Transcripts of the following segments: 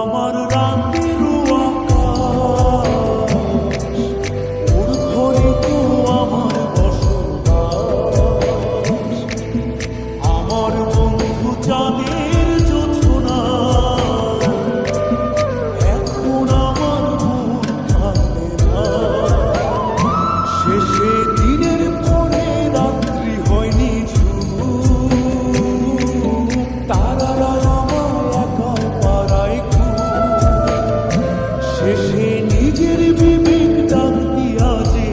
আমার রাতের আকাশ, ওর ঘরে তো আমার বসবাস। আমার বন্ধু চাঁদের জোছনা, এখন আমার মন থাকে না। শেষে দিনের পরে রাত্রি হয়নি শুরু, তারারা আমার একা পাড়ায় ঘুম। শেষে নিজের বিবেক ডাক দিয়া যে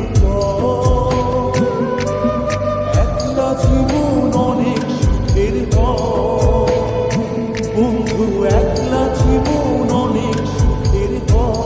একলা জীবন অনেক সুখের হয় বন্ধু, একলা জীবন অনেক সুখের হয়।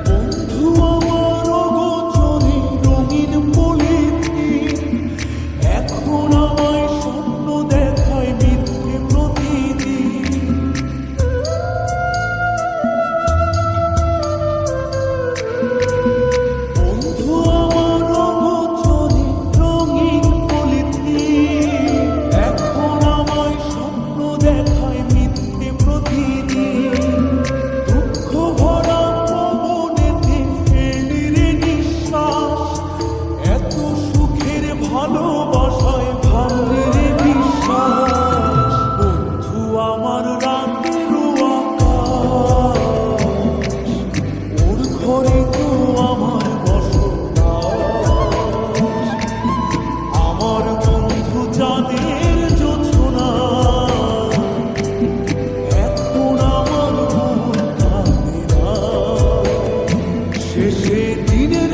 বন্ধু আমার অগোচরে রঙিন পলিথিন, এখন আমায় স্বপ্ন দেখায় মিথ্যে প্রতিদিন। বন্ধু আমার অগোচরে রঙিন পলিথিন, এখন আমায় স্বপ্ন দেখায় মিথ্যে প্রতিদিন। দুঃখ ভরা পবনেতে ফেলি রে নিঃশ্বাস, এত সুখের ভালোবাসায় ভাঙলি রে বিশ্বাস। বন্ধু আমার রাতের আকাশ, ওর ঘরে তো আমার বসবাস। আমার বন্ধু চাঁদের জোছনা, এখন আমার মন কাঁদে না। শেষে দিনের